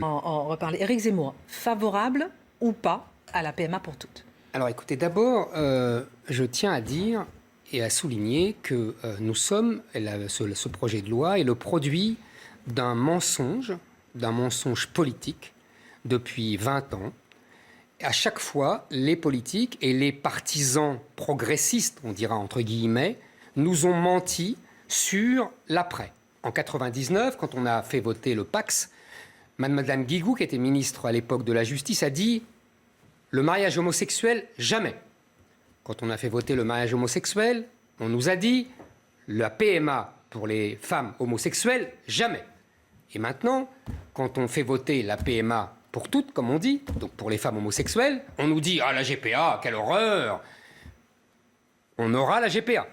en reparler. Éric Zemmour, favorable ou pas à la PMA pour toutes? Alors écoutez, d'abord, je tiens à dire et à souligner que nous sommes, ce projet de loi est le produit d'un mensonge politique depuis 20 ans. À chaque fois, les politiques et les partisans progressistes, on dira entre guillemets, nous ont menti sur l'après. En 99, quand on a fait voter le PACS, Madame Guigou, qui était ministre à l'époque de la Justice, a dit « le mariage homosexuel, jamais ». Quand on a fait voter le mariage homosexuel, on nous a dit « la PMA pour les femmes homosexuelles, jamais ». Et maintenant, quand on fait voter la PMA pour toutes, comme on dit, donc pour les femmes homosexuelles, on nous dit « ah, la GPA, quelle horreur !» On aura la GPA.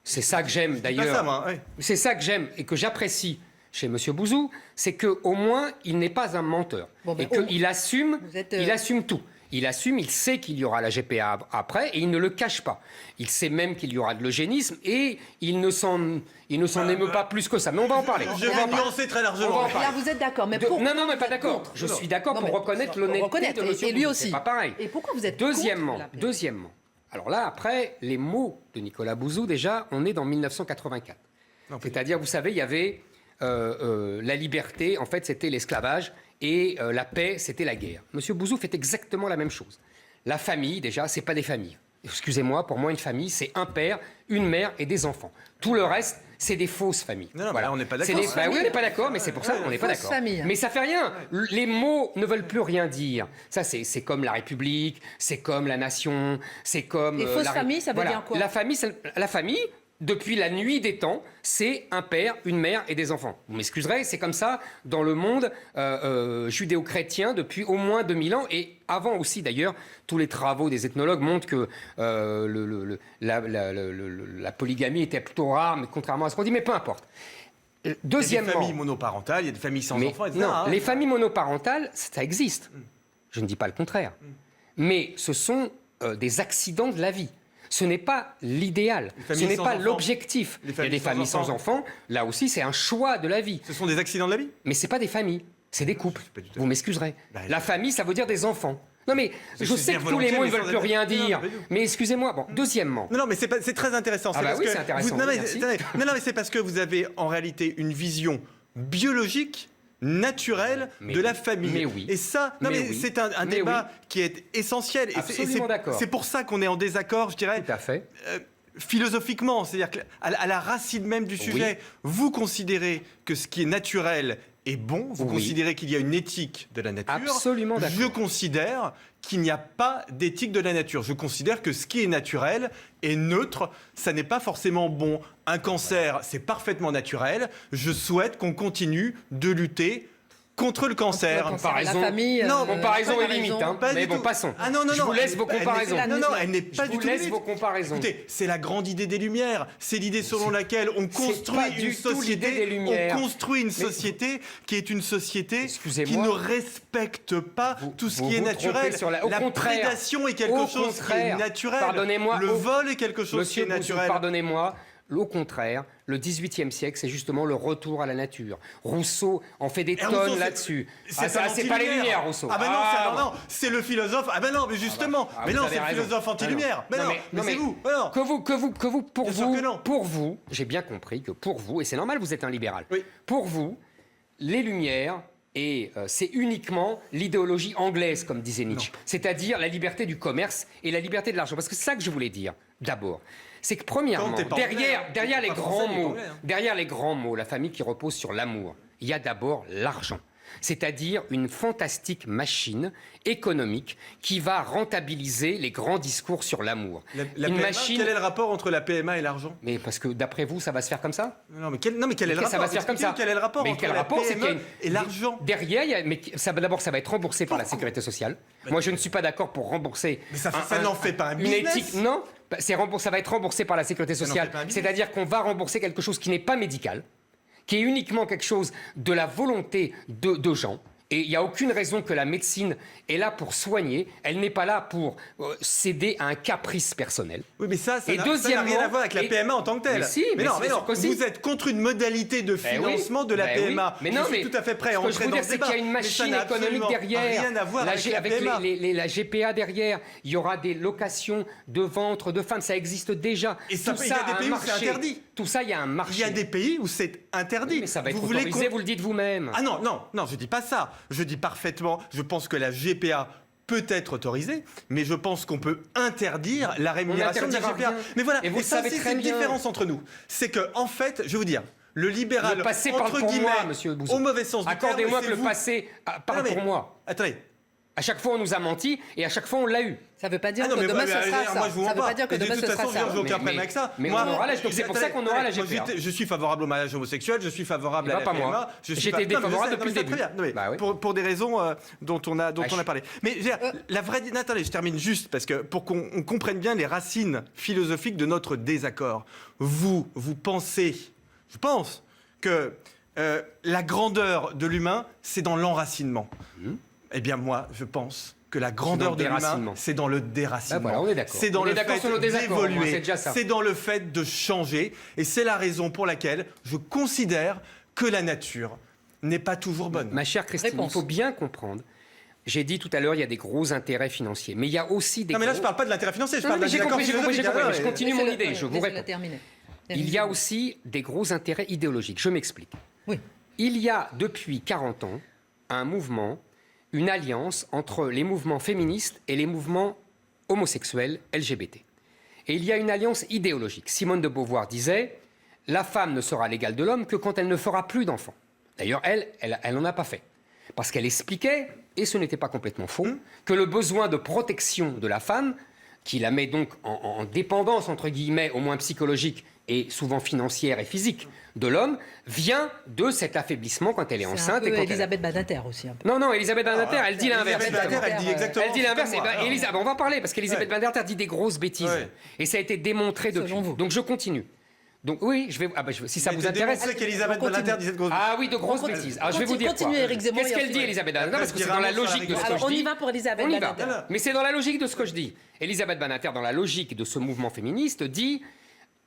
C'est ça que j'aime d'ailleurs. Oui. C'est ça que j'aime et que j'apprécie chez M. Bouzou, c'est qu'au moins, il n'est pas un menteur. Et qu'il assume, il assume tout. Il assume, il sait qu'il y aura la GPA après et il ne le cache pas. Il sait même qu'il y aura de l'eugénisme et il ne s'en émeut pas plus que ça. Mais on va en parler. Je vais nuancer très largement. Là, vous êtes d'accord, mais non, mais pas d'accord. Je suis d'accord pour reconnaître l'honnêteté de M. Bouzou. Et lui aussi. C'est pas pareil. Et pourquoi vous êtes Deuxièmement, alors là, après, les mots de Nicolas Bouzou, déjà, on est dans 1984. C'est-à-dire, vous savez, il y avait la liberté, en fait, c'était l'esclavage, et la paix, c'était la guerre. Monsieur Bouzou fait exactement la même chose. La famille, déjà, c'est pas des familles. Excusez-moi, pour moi, une famille, c'est un père, une mère et des enfants. Tout le reste, c'est des fausses familles. Non, voilà. On n'est pas d'accord. Oui, on n'est pas d'accord, mais c'est pour ça qu'on n'est pas d'accord. Mais ça fait rien. Les mots ne veulent plus rien dire. Ça, c'est comme la République, c'est comme la nation, c'est comme... Les fausses familles, ça veut dire quoi? La famille, depuis la nuit des temps, c'est un père, une mère et des enfants. Vous m'excuserez, c'est comme ça dans le monde judéo-chrétien depuis au moins 2000 ans. Et avant aussi, d'ailleurs, tous les travaux des ethnologues montrent que la polygamie était plutôt rare, mais contrairement à ce qu'on dit, mais peu importe. Deuxièmement, il y a des familles monoparentales, il y a des familles sans enfants, etc. Non, les familles monoparentales, ça existe. Je ne dis pas le contraire. Mais ce sont des accidents de la vie. Ce n'est pas l'idéal, ce n'est pas l'objectif. Il y a des familles sans enfants, là aussi c'est un choix de la vie. Ce sont des accidents de la vie? Mais ce n'est pas des familles, c'est des couples. Vous m'excuserez. La famille, ça veut dire des enfants. Non mais je sais que tous les mots ne veulent plus rien dire. Mais excusez-moi. Bon, deuxièmement. Non, mais c'est très intéressant. Ah bah oui, c'est intéressant. Non, mais c'est parce que vous avez en réalité une vision biologique, naturelle de la famille. Mais oui. Et ça, c'est un débat qui est essentiel. Absolument d'accord. C'est pour ça qu'on est en désaccord, je dirais. Tout à fait. Philosophiquement, c'est-à-dire qu'à la racine même du sujet, vous considérez que ce qui est naturel est bon, vous considérez qu'il y a une éthique de la nature. Absolument d'accord. Je considère qu'il n'y a pas d'éthique de la nature. Je considère que ce qui est naturel est neutre, ça n'est pas forcément bon. Un cancer, c'est parfaitement naturel. Je souhaite qu'on continue de lutter contre le cancer. Comparaison, comparaison est limite. Mais bon, passons. Ah non, je vous laisse vos comparaisons. Non, elle n'est pas du tout limite. Je vous laisse vos comparaisons. Écoutez, c'est la grande idée des Lumières. C'est l'idée selon laquelle on construit une société. On construit une société qui est une société qui ne respecte pas tout ce qui est naturel. La prédation est quelque chose qui est naturel. Pardonnez-moi. Le vol est quelque chose qui est naturel. Pardonnez-moi. Au contraire, le XVIIIe siècle, c'est justement le retour à la nature. Rousseau en fait des tonnes là-dessus. C'est pas les Lumières, Rousseau. Ah ben non, c'est le philosophe. Ah ben non, mais justement. Mais non, c'est le philosophe anti-lumière. Mais c'est vous. Pour vous, j'ai bien compris que pour vous, et c'est normal, vous êtes un libéral. Oui. Pour vous, les Lumières... Et c'est uniquement l'idéologie anglaise, comme disait Nietzsche. C'est-à-dire la liberté du commerce et la liberté de l'argent. Parce que c'est ça que je voulais dire, d'abord. C'est que premièrement, derrière les grands mots, la famille qui repose sur l'amour, il y a d'abord l'argent. C'est-à-dire une fantastique machine économique qui va rentabiliser les grands discours sur l'amour. Quel est le rapport entre la PMA et l'argent? Mais parce que d'après vous, ça va se faire comme ça? Non, mais quel est le rapport? Ça va se faire comme ça. Quel est le rapport entre la PME et l'argent? Derrière, d'abord, ça va être remboursé par la Sécurité sociale. Moi, je ne suis pas d'accord pour rembourser... Mais ça n'en fait pas un business. Une éthique, non, ça va être remboursé par la Sécurité sociale. C'est-à-dire qu'on va rembourser quelque chose qui n'est pas médical, qui est uniquement quelque chose de la volonté de gens. Et il n'y a aucune raison que la médecine est là pour soigner. Elle n'est pas là pour céder à un caprice personnel. Oui, mais ça n'a rien à voir avec la PMA en tant que telle. Mais non, vous êtes contre une modalité de financement de la PMA. Oui. Mais non, je suis tout à fait prêt à entrer dans ce débat. Ce que je veux dire, c'est qu'il y a une machine économique derrière. Rien à voir avec la PMA. La GPA derrière. Il y aura des locations de ventre de femmes. Ça existe déjà. Et ça, il y a des pays où c'est interdit. Tout ça, il y a un marché. Il y a des pays où c'est interdit. Oui, mais ça va être autorisé, vous le dites vous-même. Ah non, je dis pas ça. Je dis parfaitement, je pense que la GPA peut être autorisée, mais je pense qu'on peut interdire la rémunération de la GPA. Rien. Mais voilà, et vous ça savez aussi, très c'est une bien. différence entre nous. C'est que, en fait, je vais vous dire, le libéral, entre guillemets, moi, monsieur Bouzou. au mauvais sens du terme, accordez-moi que le passé parle pour moi. Attendez. À chaque fois, on nous a menti et à chaque fois, on l'a eu. Ça ne veut pas dire que demain, ce sera ça. Ça ne veut pas dire que demain, ce sera ça. De toute façon, j'ai aucun problème avec ça. Mais on aura l'âge, donc c'est pour ça qu'on aura la GPA. Je suis favorable au mariage homosexuel, je suis favorable à la PMA. J'étais défavorable depuis le début. Pour des raisons dont on a parlé. Mais la vraie... Attendez, je termine juste, parce que pour qu'on comprenne bien les racines philosophiques de notre désaccord. Vous pensez, je pense, que la grandeur de l'humain, c'est dans l'enracinement. Eh bien, moi, je pense que la grandeur de l'humain, c'est dans le déracinement. Voilà, on est d'accord. C'est dans le fait d'évoluer. C'est C'est dans le fait de changer. Et c'est la raison pour laquelle je considère que la nature n'est pas toujours bonne. Ma chère Christine, il faut bien comprendre. J'ai dit tout à l'heure, il y a des gros intérêts financiers. Mais il y a aussi des... Non, mais là, je ne parle pas de l'intérêt financier. Je parle d'un accord philosophique. Je continue mon idée. Je vous réponds. Il y a aussi des gros intérêts idéologiques. Je m'explique. Oui. Il y a, depuis 40 ans, un mouvement, une alliance entre les mouvements féministes et les mouvements homosexuels LGBT. Et il y a une alliance idéologique. Simone de Beauvoir disait « La femme ne sera l'égale de l'homme que quand elle ne fera plus d'enfants ». D'ailleurs, elle n'en a pas fait. Parce qu'elle expliquait, et ce n'était pas complètement faux, que le besoin de protection de la femme, qui la met donc en dépendance, entre guillemets, au moins psychologique, et souvent financière et physique de l'homme, vient de cet affaiblissement quand elle est enceinte. C'est un peu Elisabeth Badinter aussi. Un peu. Non, Elisabeth Badinter, elle dit l'inverse. Elisabeth Badinter, elle dit exactement. Elle dit l'inverse. On va en parler, parce qu'Elisabeth Badinter dit des grosses bêtises. Ouais. Et ça a été démontré depuis. Donc je continue. Donc oui, je vais. Si ça vous intéresse. C'est qu'Elisabeth Badinter disait de grosses bêtises. Ah oui, de grosses bêtises. Alors je vais vous dire quoi. Qu'est-ce qu'elle dit, Elisabeth Badinter? Parce que c'est dans la logique de ce que je dis. On y va pour Elisabeth Badinter. Mais c'est dans la logique de ce que je dis. Elisabeth Badinter, dans la logique de ce mouvement féministe, dit.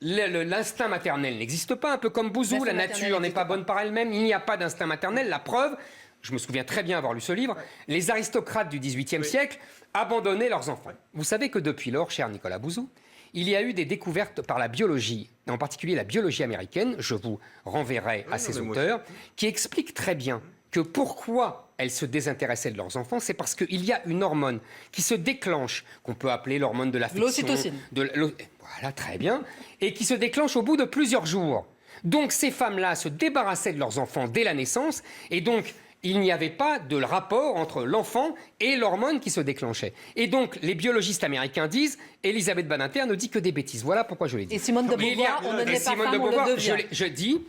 L'instinct maternel n'existe pas, un peu comme Bouzou, la nature n'est pas bonne par elle-même, il n'y a pas d'instinct maternel. La preuve, je me souviens très bien avoir lu ce livre, les aristocrates du XVIIIe siècle abandonnaient leurs enfants. Vous savez que depuis lors, cher Nicolas Bouzou, il y a eu des découvertes par la biologie, en particulier la biologie américaine, je vous renverrai à ces auteurs, qui expliquent très bien que pourquoi elles se désintéressaient de leurs enfants, c'est parce qu'il y a une hormone qui se déclenche, qu'on peut appeler l'hormone de l'affection. L'ocytocine. Voilà, très bien. Et qui se déclenche au bout de plusieurs jours. Donc ces femmes-là se débarrassaient de leurs enfants dès la naissance, et donc il n'y avait pas de rapport entre l'enfant et l'hormone qui se déclenchait. Et donc les biologistes américains disent, Elisabeth Badinter ne dit que des bêtises. Voilà pourquoi je l'ai dit. Et Simone de Beauvoir, on ne l'est pas femme, on le devient. Je dis...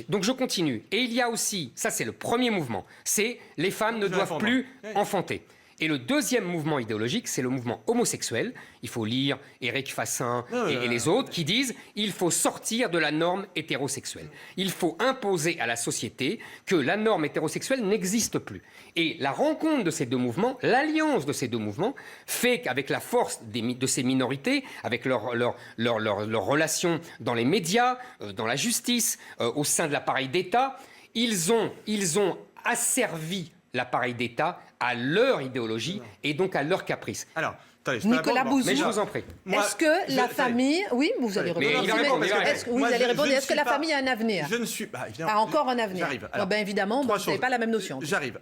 Donc je continue. Et il y a aussi, ça c'est le premier mouvement, c'est les femmes ne doivent plus enfanter. Et le deuxième mouvement idéologique, c'est le mouvement homosexuel. Il faut lire Éric Fassin et les autres qui disent il faut sortir de la norme hétérosexuelle. Il faut imposer à la société que la norme hétérosexuelle n'existe plus. Et la rencontre de ces deux mouvements, l'alliance de ces deux mouvements, fait qu'avec la force de ces minorités, avec leurs relations dans les médias, dans la justice, au sein de l'appareil d'État, ils ont asservi l'appareil d'État à leur idéologie et donc à leur caprice. Alors, attendez, Nicolas Bouzou, mais je vous en prie. Est-ce que la famille... Oui, vous allez répondre. Est-ce que la famille a un avenir? Je ne suis pas... A encore un avenir? J'arrive. Évidemment, vous n'avez pas la même notion. J'arrive.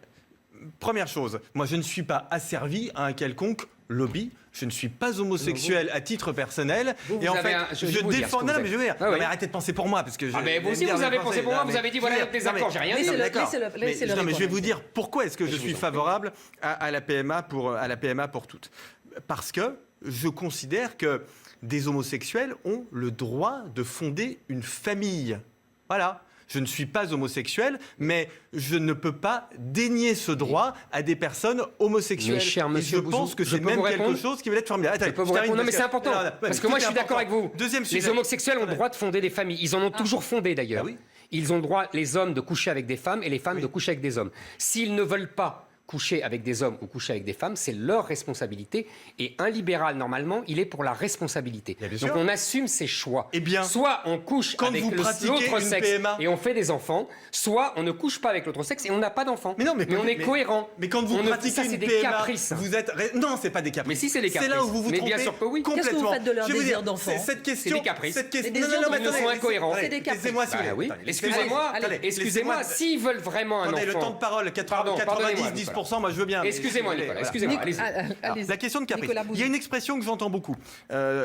Première chose, moi je ne suis pas asservi à un quelconque lobby. Je ne suis pas homosexuel à titre personnel. Et en fait, je défends... Non, mais je veux dire... Ah, oui. Mais arrêtez de penser pour moi, parce que... mais vous aussi, vous avez pensé pour moi, vous avez dit, voilà notre désaccord, j'ai rien dit. Non, mais je vais vous dire pourquoi est-ce que je suis favorable à la PMA pour toutes. Parce que je considère que des homosexuels ont le droit de fonder une famille. Voilà. Je ne suis pas homosexuel, mais je ne peux pas dénier ce droit à des personnes homosexuelles. Mais cher monsieur Bouzou, je pense que c'est même quelque chose qui va être formidable. Attendez, non, mais c'est important. Parce que moi, je suis d'accord avec vous. Les homosexuels ont le droit de fonder des familles. Ils en ont toujours fondé, d'ailleurs. ils ont le droit, les hommes, de coucher avec des femmes et les femmes de coucher avec des hommes. S'ils ne veulent pas coucher avec des hommes ou coucher avec des femmes, c'est leur responsabilité. Et un libéral, normalement, il est pour la responsabilité. Donc on assume ses choix. Eh bien, soit on couche avec l'autre sexe et on fait des enfants, soit on ne couche pas avec l'autre sexe et on n'a pas d'enfants. Mais on est cohérent. Mais quand vous pratiquez une PMA, vous êtes... Non, c'est pas des caprices. Mais si, c'est des caprices. C'est là où vous vous trompez. Mais bien sûr que oui. Qu'est-ce que vous faites de leur désir d'enfant? Cette question, c'est des caprices. Ils sont incohérents. C'est des caprices. Excusez-moi, s'ils veulent vraiment un enfant... Attendez, le temps de parole, 90-10%, moi je veux bien. Excusez-moi, Nicolas, excusez-moi, allez-y. La question de caprice. Il y a une expression que j'entends beaucoup,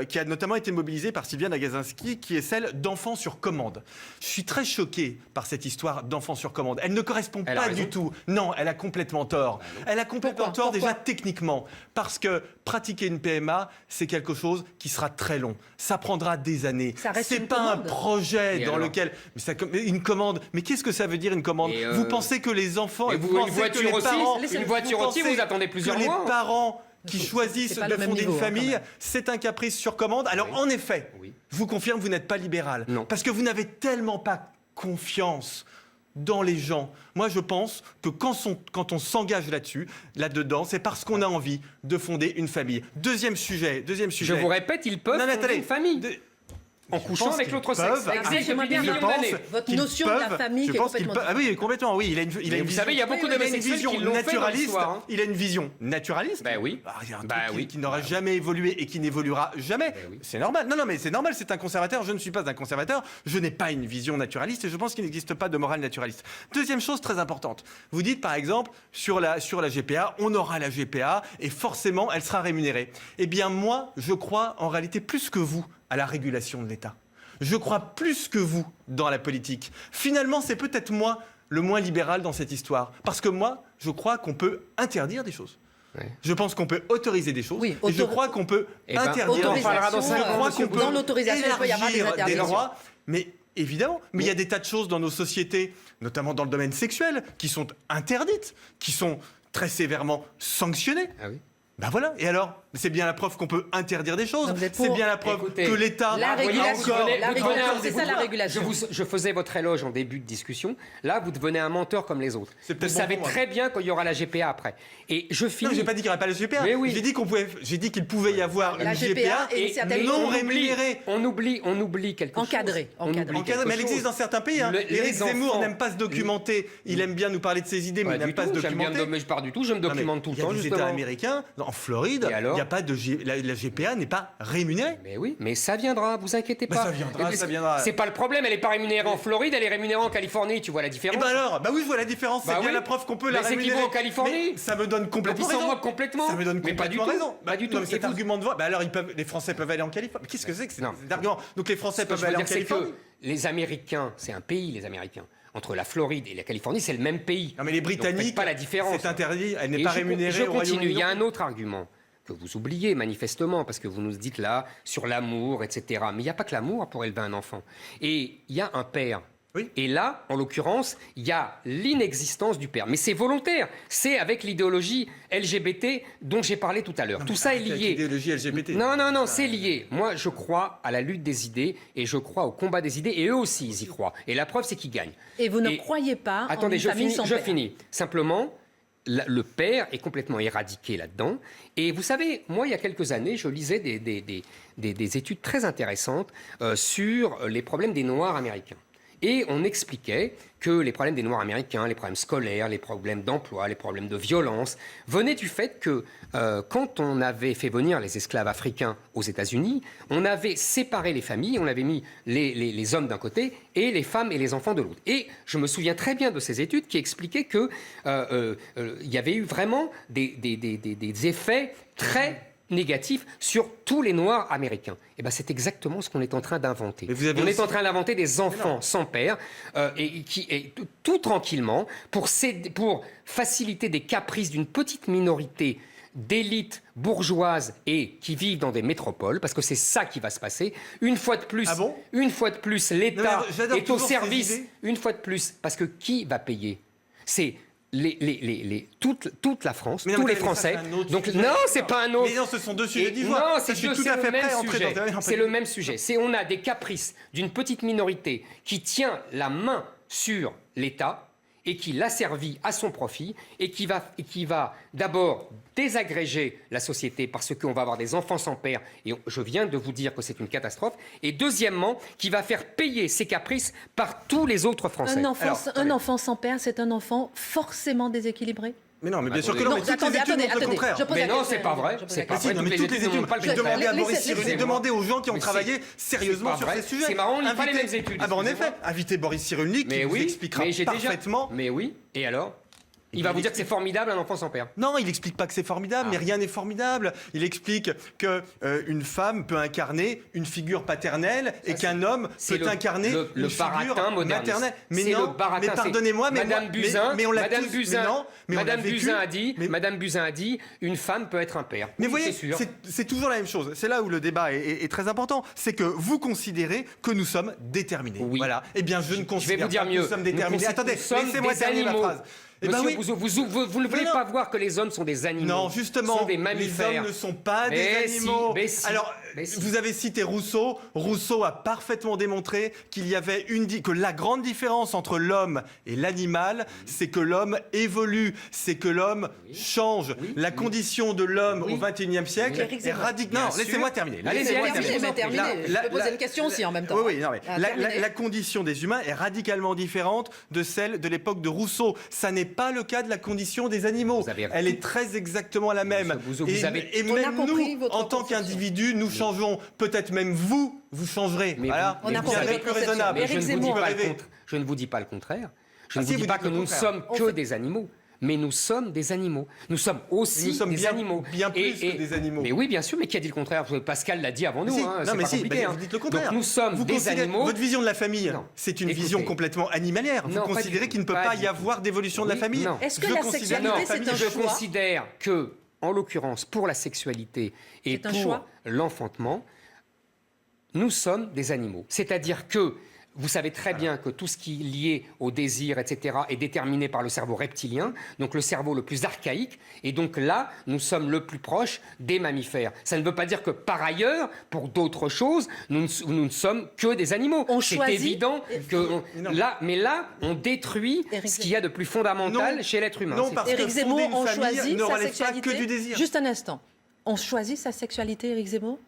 qui a notamment été mobilisée par Sylviane Agacinski, qui est celle d'enfant sur commande. Je suis très choqué par cette histoire d'enfant sur commande. Elle ne correspond pas du tout. Non, elle a complètement tort. Elle a complètement tort déjà techniquement. Parce que pratiquer une PMA, c'est quelque chose qui sera très long. Ça prendra des années. C'est pas un projet dans lequel... Une commande. Mais qu'est-ce que ça veut dire une commande? Vous pensez que les enfants... Vous pensez que les parents... Une voiture aussi, vous attendez plusieurs mois. Les parents qui choisissent de fonder une famille, c'est un caprice sur commande. Alors en effet, je vous confirme, vous n'êtes pas libéral. Non. Parce que vous n'avez tellement pas confiance dans les gens. Moi, je pense que quand on s'engage là-dedans, c'est parce qu'on a envie de fonder une famille. Deuxième sujet. Je vous répète, ils peuvent fonder une famille. En couchant avec l'autre sexe. Ça existe depuis des millions d'années. Votre notion de la famille qui est complètement... Ah oui, complètement, oui. Vous savez, il y a beaucoup d'homosexuels qui l'ont fait dans l'histoire. Il a une vision naturaliste. Ben oui. Il y a un truc qui n'aura jamais évolué et qui n'évoluera jamais. C'est normal. Non, mais c'est normal, c'est un conservateur. Je ne suis pas un conservateur. Je n'ai pas une vision naturaliste et je pense qu'il n'existe pas de morale naturaliste. Deuxième chose très importante. Vous dites, par exemple, sur la GPA, on aura la GPA et forcément, elle sera rémunérée. Eh bien, moi, je crois en réalité plus que vous à la régulation de l'État. Je crois plus que vous dans la politique. Finalement, c'est peut-être moi le moins libéral dans cette histoire. Parce que moi, je crois qu'on peut interdire des choses. Je pense qu'on peut autoriser des choses. Oui, et je crois qu'on peut interdire. On parlera dans 5 ans. Dans l'autorisation, il peut y avoir des interdictions. Droits, mais évidemment, mais il y a des tas de choses dans nos sociétés, notamment dans le domaine sexuel, qui sont interdites, qui sont très sévèrement sanctionnées. Ah oui. Ben voilà, et alors? C'est bien la preuve qu'on peut interdire des choses. C'est bien la preuve que l'État... La régulation, c'est ça la régulation. Je faisais votre éloge en début de discussion. Là, vous devenez un menteur comme les autres. Vous savez très bien qu'il y aura la GPA après. Et je finis... Non, j'ai pas dit qu'il n'y aurait pas la GPA. J'ai dit qu'il pouvait y avoir une GPA non rémunérée. On oublie quelque chose. Encadré. Mais elle existe dans certains pays. Éric Zemmour n'aime pas se documenter. Il aime bien nous parler de ses idées, mais il n'aime pas se documenter. Mais je pars du tout, je me documente tout le temps, justement. États américains, en Floride, il n'y a pas de la GPA n'est pas rémunérée. Mais oui, mais ça viendra, vous inquiétez pas. Ça viendra. C'est pas le problème, elle n'est pas rémunérée en Floride, elle est rémunérée en Californie, tu vois la différence? Et alors, oui, je vois la différence, c'est bien la preuve qu'on peut la rémunérer. Mais c'est qui va en Californie? Ça me donne complètement raison. Ils s'en moquent complètement. Ça me donne complètement raison. Pas du tout. Mais cet argument de voix, alors les Français peuvent aller en Californie. Qu'est-ce que c'est que cet argument? Donc les Français peuvent aller en Californie. Les Américains, c'est un pays, les Américains. Entre la Floride et la Californie, c'est le même pays. Non mais les Britanniques, pas la différence. C'est interdit, elle n'est pas rémunérée. Je continue, il y a un autre argument que vous oubliez manifestement, parce que vous nous dites là, sur l'amour, etc. Mais il n'y a pas que l'amour pour élever un enfant. Et il y a un père. Oui. Et là, en l'occurrence, il y a l'inexistence du père. Mais c'est volontaire. C'est avec l'idéologie LGBT dont j'ai parlé tout à l'heure. Tout ça est lié. L'idéologie LGBT. Non, c'est lié. Moi, je crois à la lutte des idées et je crois au combat des idées. Et eux aussi, ils y croient. Et la preuve, c'est qu'ils gagnent. Et vous ne croyez pas en une famille sans père? Je finis. Simplement... Le père est complètement éradiqué là-dedans. Et vous savez, moi, il y a quelques années, je lisais des études très intéressantes sur les problèmes des Noirs américains. Et on expliquait que les problèmes des Noirs américains, les problèmes scolaires, les problèmes d'emploi, les problèmes de violence, venaient du fait que quand on avait fait venir les esclaves africains aux États-Unis, on avait séparé les familles, on avait mis les hommes d'un côté et les femmes et les enfants de l'autre. Et je me souviens très bien de ces études qui expliquaient qu'il y avait eu vraiment des effets très négatif sur tous les Noirs américains. Et ben c'est exactement ce qu'on est en train d'inventer. On est en train d'inventer des enfants sans père et tout tranquillement pour faciliter des caprices d'une petite minorité d'élite bourgeoise et qui vivent dans des métropoles, parce que c'est ça qui va se passer. Une fois de plus, l'État est au service. Une fois de plus, parce que qui va payer? C'est toute la France, tous les Français. Donc non, c'est pas un autre. Mais non, ce sont deux sujets différents. Non, c'est le même sujet. On a des caprices d'une petite minorité qui tient la main sur l'État et qui l'a servi à son profit et qui va d'abord désagréger la société parce qu'on va avoir des enfants sans père et je viens de vous dire que c'est une catastrophe et deuxièmement qui va faire payer ses caprices par tous les autres Français. Un enfant sans père, c'est un enfant forcément déséquilibré. Mais non, mais bien sûr que non. Mais toutes les études montrent le contraire. Mais non, c'est pas vrai. C'est pas vrai. Mais toutes les études. Demandez à Boris Cyrulnik, demandez aux gens qui ont travaillé sérieusement sur ces sujets. C'est marrant, on lit pas les mêmes études. Ah ben en effet, invitez Boris Cyrulnik qui vous expliquera parfaitement. Mais oui. Et alors ? Il va vous dire que c'est formidable un enfant sans père. Non, il n'explique pas que c'est formidable, mais rien n'est formidable. Il explique qu'une femme peut incarner une figure paternelle et qu'un homme peut incarner une figure maternelle. Mais non, mais pardonnez-moi, mais Madame Buzyn a dit, une femme peut être un père. Mais vous voyez, c'est toujours la même chose. C'est là où le débat est très important. C'est que vous considérez que nous sommes déterminés. Oui. Voilà. Eh bien, je ne considère pas que nous sommes déterminés. Attendez, laissez-moi terminer ma phrase. Monsieur, vous ne voulez pas voir que les hommes sont des animaux. Non, justement, sont des mammifères. Les hommes ne sont pas des animaux. Alors, vous avez cité Rousseau. Rousseau a parfaitement démontré que la grande différence entre l'homme et l'animal, c'est que l'homme évolue, c'est que l'homme change. La condition de l'homme au XXIe siècle est radicalement... Non, laissez-moi terminer. Laissez-moi terminer. Je peux poser une question aussi en même temps. Oui, non, mais la condition des humains est radicalement différente de celle de l'époque de Rousseau. Ça n'est pas le cas de la condition des animaux. Elle est très exactement la même. Et même nous, en tant qu'individus, nous changeons. Peut-être même vous changerez. Voilà. On a compris bien plus raisonnable. Je ne vous dis pas le contraire. Je ne vous dis pas que nous ne sommes que des animaux. Mais nous sommes des animaux. Nous sommes aussi des animaux. Bien plus que des animaux. Mais oui, bien sûr. Mais qui a dit le contraire ? Pascal l'a dit avant nous. Non, mais pas compliqué. Vous dites le contraire. Donc nous sommes des animaux. Votre vision de la famille, c'est une vision complètement animalière. Vous considérez qu'il ne peut pas y avoir d'évolution de la famille ? Est-ce que la sexualité, c'est un choix ? Je considère que, en l'occurrence, pour la sexualité et pour l'enfantement, nous sommes des animaux. C'est-à-dire que vous savez très bien que tout ce qui est lié au désir, etc., est déterminé par le cerveau reptilien, donc le cerveau le plus archaïque. Et donc là, nous sommes le plus proche des mammifères. Ça ne veut pas dire que par ailleurs, pour d'autres choses, nous ne sommes que des animaux. C'est évident que là, on détruit ce qu'il y a de plus fondamental chez l'être humain. Non, parce que Éric Zemmour, on choisit sa sexualité. Que du désir. Juste un instant. On choisit sa sexualité, Éric Zemmour ?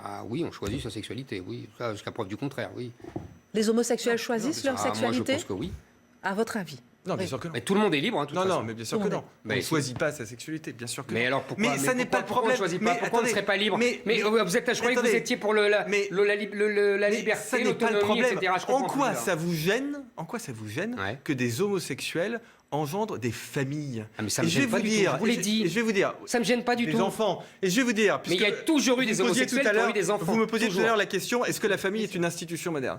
Ah oui, on choisit sa sexualité, oui. Ça, jusqu'à preuve du contraire, oui. Les homosexuels choisissent leur sexualité ? Moi, je pense que oui. À votre avis ? Non, bien sûr que non. Mais tout le monde est libre, hein, de toute façon. Non, mais bien sûr que non. On ne choisit pas sa sexualité, bien sûr que non. Mais alors pourquoi ? Mais ça n'est pas le problème. Pourquoi on ne choisit pas ? Pourquoi on ne serait pas libre ? Mais je croyais que vous étiez pour la liberté, l'autonomie, etc. En quoi ça vous gêne que des homosexuels engendrent des familles? Mais ça me gêne pas du tout, je vous l'ai dit. Je vais vous dire. Ça me gêne pas du tout. Les enfants. Et je vais vous dire. Mais il y a toujours eu des homosexuels qui ont eu des enfants. Vous me posiez tout à l'heure la question, est-ce que la famille est une institution moderne ?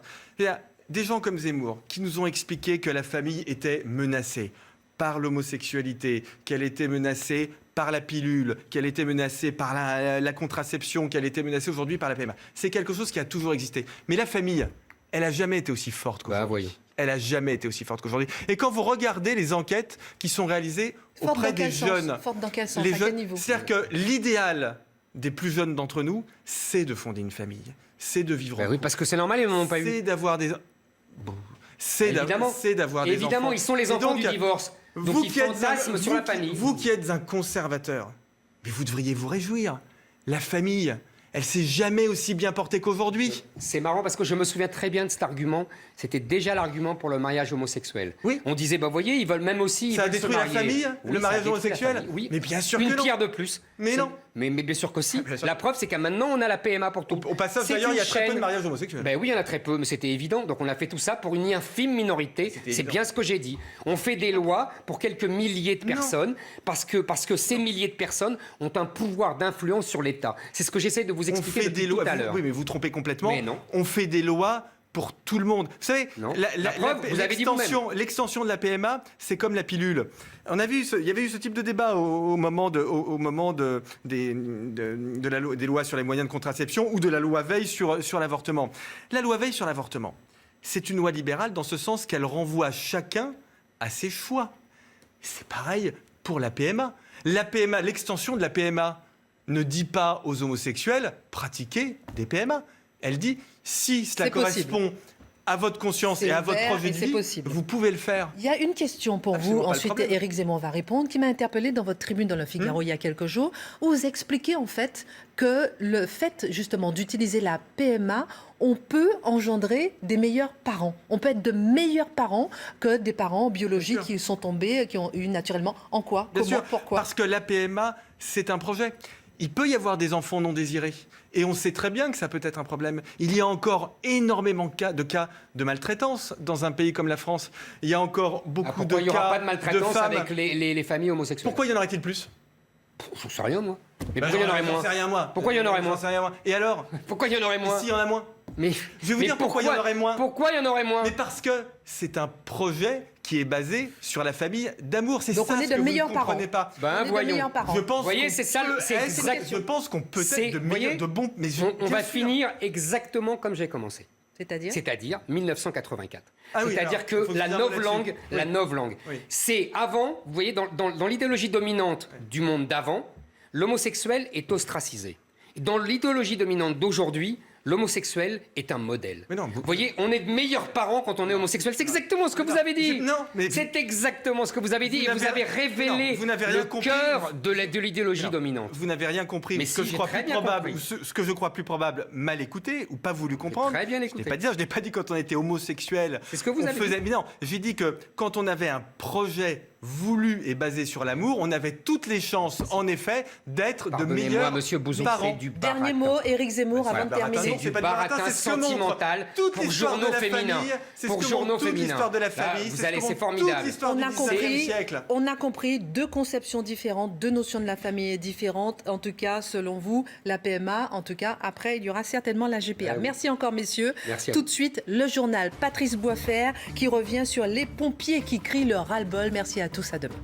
Des gens comme Zemmour qui nous ont expliqué que la famille était menacée par l'homosexualité, qu'elle était menacée par la pilule, qu'elle était menacée par la contraception, qu'elle était menacée aujourd'hui par la PMA. C'est quelque chose qui a toujours existé. Mais la famille, elle n'a jamais été aussi forte qu'aujourd'hui. Voyons. Elle n'a jamais été aussi forte qu'aujourd'hui. Et quand vous regardez les enquêtes qui sont réalisées auprès des jeunes... Forte dans quel sens ? À quel niveau ? C'est-à-dire que l'idéal des plus jeunes d'entre nous, c'est de fonder une famille. C'est de vivre en couple. Oui, parce que c'est normal, ils n'en ont pas eu. C'est d'avoir des... C'est d'avoir des enfants. Évidemment, ils sont les enfants du divorce. Donc ils fantasment sur la famille. Vous qui êtes un conservateur, mais vous devriez vous réjouir. La famille, elle s'est jamais aussi bien portée qu'aujourd'hui. C'est marrant parce que je me souviens très bien de cet argument. C'était déjà l'argument pour le mariage homosexuel. Oui. On disait, vous voyez, ils veulent même aussi... Ça a détruit la famille, le mariage homosexuel ? Oui. Mais bien sûr que non. Une pierre de plus. Mais non. Mais bien sûr que si. La preuve, c'est qu'à maintenant, on a la PMA pour tout. Au passage, d'ailleurs, il y a très peu de mariages homosexuels. Ben oui, il y en a très peu, mais c'était évident. Donc on a fait tout ça pour une infime minorité. C'est bien ce que j'ai dit. On fait des lois pour quelques milliers de personnes parce que ces milliers de personnes ont un pouvoir d'influence sur l'État. C'est ce que j'essaie de vous expliquer depuis tout à l'heure. Oui, mais vous trompez complètement. Mais non. On fait des lois pour tout le monde. Vous savez, l'extension de la PMA, c'est comme la pilule. Il y avait eu ce type de débat au moment des lois sur les moyens de contraception ou de la loi Veil sur l'avortement. La loi Veil sur l'avortement, c'est une loi libérale dans ce sens qu'elle renvoie chacun à ses choix. C'est pareil pour la PMA. L'extension de la PMA ne dit pas aux homosexuels pratiquer des PMA. Elle dit, si cela correspond à votre conscience et à votre projet de vie, vous pouvez le faire. Il y a une question pour vous, ensuite Éric Zemmour va répondre, qui m'a interpellée dans votre tribune dans Le Figaro il y a quelques jours, où vous expliquez en fait que le fait justement d'utiliser la PMA, on peut engendrer des meilleurs parents. On peut être de meilleurs parents que des parents biologiques qui sont tombés, qui ont eu naturellement. En quoi ? Comment ? Pourquoi ? Parce que la PMA, c'est un projet. Il peut y avoir des enfants non désirés. Et on sait très bien que ça peut être un problème. Il y a encore énormément de cas de maltraitance dans un pays comme la France. Il y a encore beaucoup de cas de femmes... Pourquoi il n'y aura pas de maltraitance avec les familles homosexuelles ? Pourquoi y en aurait-il plus ? J'en sais rien, moi. Mais pourquoi il y en aurait moins ? J'en sais rien, moi. Pourquoi il y en aurait moins ? J'en sais rien, moi. Et alors ? Pourquoi il y en aurait moins ? S'il y en a moins. Mais je vais vous dire pourquoi il y en aurait moins. Pourquoi il y en aurait moins ? Mais parce que c'est un projet qui est basé sur la famille d'amour. C'est donc ça on est ce que de vous meilleurs ne comprenez parents. pas. Voyons. Je pense. Vous voyez, c'est ça. C'est exact. Je pense qu'on peut être de meilleurs, de bons. Mais on va finir exactement comme j'ai commencé. C'est-à-dire 1984. Ah oui, c'est-à-dire que la novlangue, c'est avant. Vous voyez, dans l'idéologie dominante du monde d'avant, l'homosexuel est ostracisé. Dans l'idéologie dominante d'aujourd'hui, l'homosexuel est un modèle. Mais non, vous voyez, on est de meilleurs parents quand on est homosexuel. C'est exactement ce que vous avez dit. C'est exactement ce que je avez dit. Et vous avez révélé le cœur de l'idéologie dominante. Vous n'avez rien compris. Mais ce que je crois plus probable, ce que je crois plus probable, mal écouté ou pas voulu comprendre. Très bien écouté. Je n'ai pas dit quand on était homosexuel. C'est ce que vous avez dit. Mais non, j'ai dit que quand on avait un projet voulu et basé sur l'amour, on avait toutes les chances, en effet, d'être de meilleurs Monsieur Bouzou, parents. C'est du baratin. Dernier mot, Éric Zemmour, avant de terminer. C'est du baratin sentimental pour journaux féminins. Pour journaux féminins. L'histoire de la famille, c'est formidable. On a compris deux conceptions différentes, deux notions de la famille différentes. En tout cas, selon vous, la PMA. En tout cas, après, il y aura certainement la GPA. Merci encore, messieurs. Tout de suite, le journal Patrice Boisfer qui revient sur les pompiers qui crient leur ras-le-bol. Merci à tous, à demain.